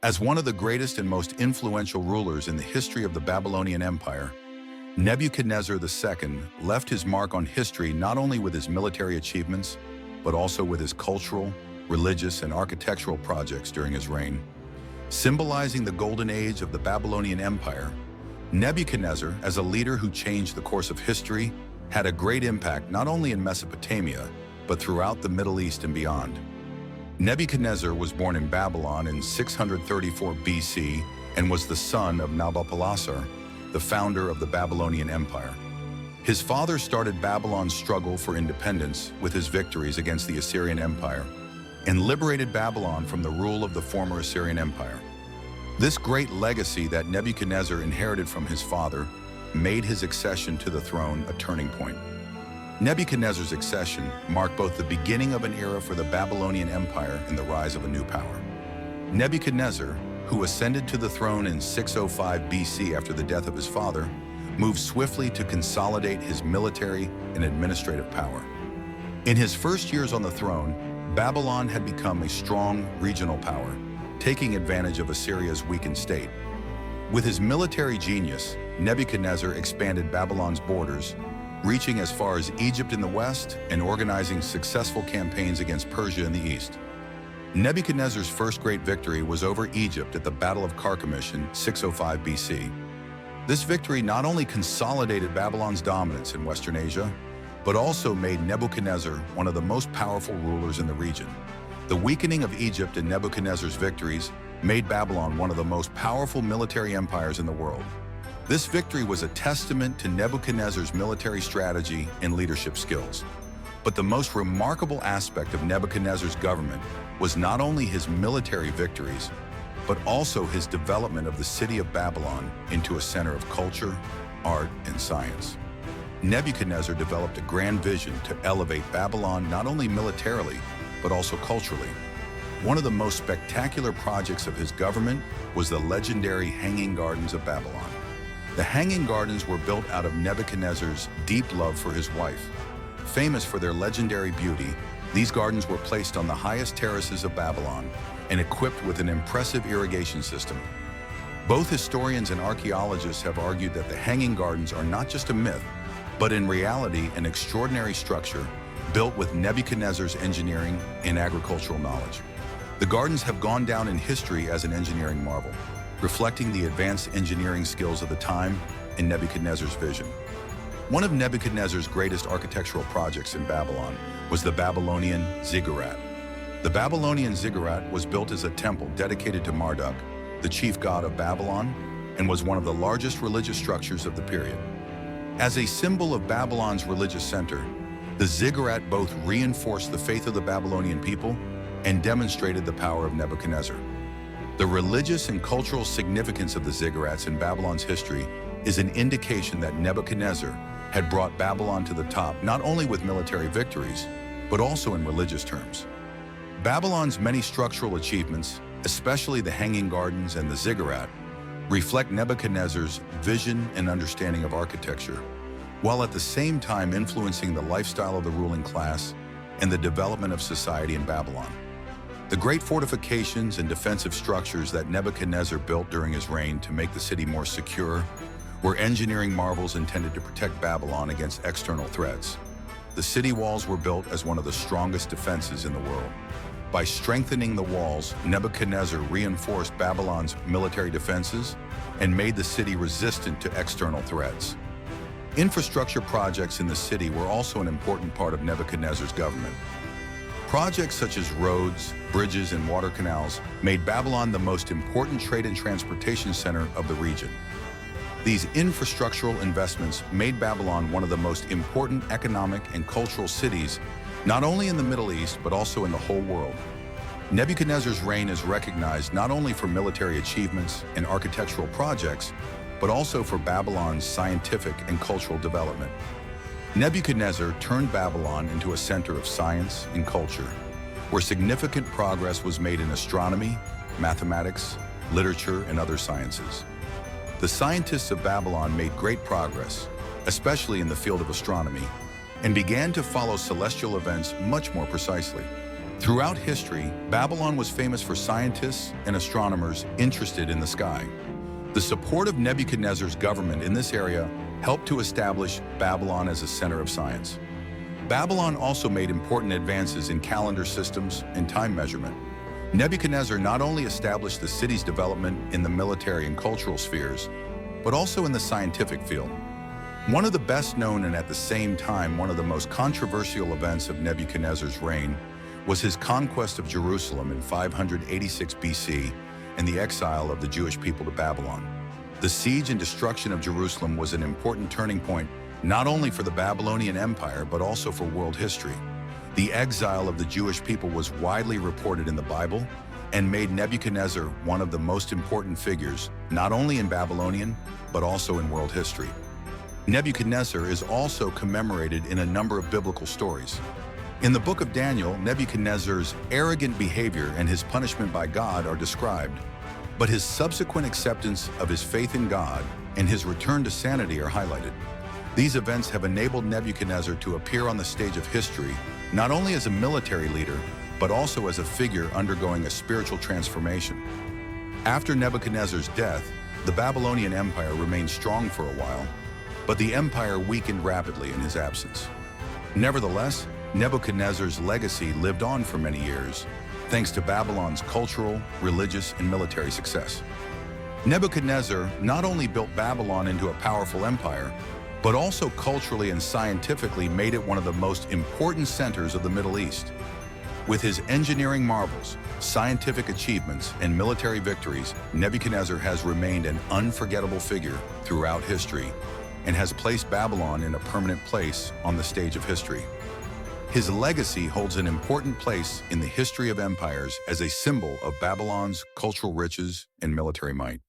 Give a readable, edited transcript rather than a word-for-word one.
As one of the greatest and most influential rulers in the history of the Babylonian Empire, Nebuchadnezzar II left his mark on history not only with his military achievements, but also with his cultural, religious, and architectural projects during his reign. Symbolizing the golden age of the Babylonian Empire, Nebuchadnezzar, as a leader who changed the course of history, had a great impact not only in Mesopotamia, but throughout the Middle East and beyond. Nebuchadnezzar was born in Babylon in 634 BC and was the son of Nabopolassar, the founder of the Babylonian Empire. His father started Babylon's struggle for independence with his victories against the Assyrian Empire and liberated Babylon from the rule of the former Assyrian Empire. This great legacy that Nebuchadnezzar inherited from his father made his accession to the throne a turning point. Nebuchadnezzar's accession marked both the beginning of an era for the Babylonian Empire and the rise of a new power. Nebuchadnezzar, who ascended to the throne in 605 BC after the death of his father, moved swiftly to consolidate his military and administrative power. In his first years on the throne, Babylon had become a strong regional power, taking advantage of Assyria's weakened state. With his military genius, Nebuchadnezzar expanded Babylon's borders, reaching as far as Egypt in the west and organizing successful campaigns against Persia in the east. Nebuchadnezzar's first great victory was over Egypt at the Battle of Carchemish in 605 BC. This victory not only consolidated Babylon's dominance in Western Asia, but also made Nebuchadnezzar one of the most powerful rulers in the region. The weakening of Egypt and Nebuchadnezzar's victories made Babylon one of the most powerful military empires in the world. This victory was a testament to Nebuchadnezzar's military strategy and leadership skills. But the most remarkable aspect of Nebuchadnezzar's government was not only his military victories, but also his development of the city of Babylon into a center of culture, art, and science. Nebuchadnezzar developed a grand vision to elevate Babylon not only militarily, but also culturally. One of the most spectacular projects of his government was the legendary Hanging Gardens of Babylon. The Hanging Gardens were built out of Nebuchadnezzar's deep love for his wife. Famous for their legendary beauty, these gardens were placed on the highest terraces of Babylon and equipped with an impressive irrigation system. Both historians and archaeologists have argued that the Hanging Gardens are not just a myth, but in reality an extraordinary structure built with Nebuchadnezzar's engineering and agricultural knowledge. The gardens have gone down in history as an engineering marvel, reflecting the advanced engineering skills of the time and Nebuchadnezzar's vision. One of Nebuchadnezzar's greatest architectural projects in Babylon was the Babylonian Ziggurat. The Babylonian Ziggurat was built as a temple dedicated to Marduk, the chief god of Babylon, and was one of the largest religious structures of the period. As a symbol of Babylon's religious center, the Ziggurat both reinforced the faith of the Babylonian people and demonstrated the power of Nebuchadnezzar. The religious and cultural significance of the ziggurats in Babylon's history is an indication that Nebuchadnezzar had brought Babylon to the top not only with military victories, but also in religious terms. Babylon's many structural achievements, especially the Hanging Gardens and the Ziggurat, reflect Nebuchadnezzar's vision and understanding of architecture, while at the same time influencing the lifestyle of the ruling class and the development of society in Babylon. The great fortifications and defensive structures that Nebuchadnezzar built during his reign to make the city more secure were engineering marvels intended to protect Babylon against external threats. The city walls were built as one of the strongest defenses in the world. By strengthening the walls, Nebuchadnezzar reinforced Babylon's military defenses and made the city resistant to external threats. Infrastructure projects in the city were also an important part of Nebuchadnezzar's government. Projects such as roads, bridges, and water canals made Babylon the most important trade and transportation center of the region. These infrastructural investments made Babylon one of the most important economic and cultural cities, not only in the Middle East, but also in the whole world. Nebuchadnezzar's reign is recognized not only for military achievements and architectural projects, but also for Babylon's scientific and cultural development. Nebuchadnezzar turned Babylon into a center of science and culture, where significant progress was made in astronomy, mathematics, literature, and other sciences. The scientists of Babylon made great progress, especially in the field of astronomy, and began to follow celestial events much more precisely. Throughout history, Babylon was famous for scientists and astronomers interested in the sky. The support of Nebuchadnezzar's government in this area helped to establish Babylon as a center of science. Babylon also made important advances in calendar systems and time measurement. Nebuchadnezzar not only established the city's development in the military and cultural spheres, but also in the scientific field. One of the best known and at the same time one of the most controversial events of Nebuchadnezzar's reign was his conquest of Jerusalem in 586 BC and the exile of the Jewish people to Babylon. The siege and destruction of Jerusalem was an important turning point not only for the Babylonian Empire but also for world history. The exile of the Jewish people was widely reported in the Bible and made Nebuchadnezzar one of the most important figures, not only in Babylonian, but also in world history. Nebuchadnezzar is also commemorated in a number of biblical stories. In the book of Daniel, Nebuchadnezzar's arrogant behavior and his punishment by God are described, but his subsequent acceptance of his faith in God and his return to sanity are highlighted. These events have enabled Nebuchadnezzar to appear on the stage of history, not only as a military leader, but also as a figure undergoing a spiritual transformation. After Nebuchadnezzar's death, the Babylonian Empire remained strong for a while, but the empire weakened rapidly in his absence. Nevertheless, Nebuchadnezzar's legacy lived on for many years, thanks to Babylon's cultural, religious, and military success. Nebuchadnezzar not only built Babylon into a powerful empire, but also culturally and scientifically made it one of the most important centers of the Middle East. With his engineering marvels, scientific achievements, and military victories, Nebuchadnezzar has remained an unforgettable figure throughout history and has placed Babylon in a permanent place on the stage of history. His legacy holds an important place in the history of empires as a symbol of Babylon's cultural riches and military might.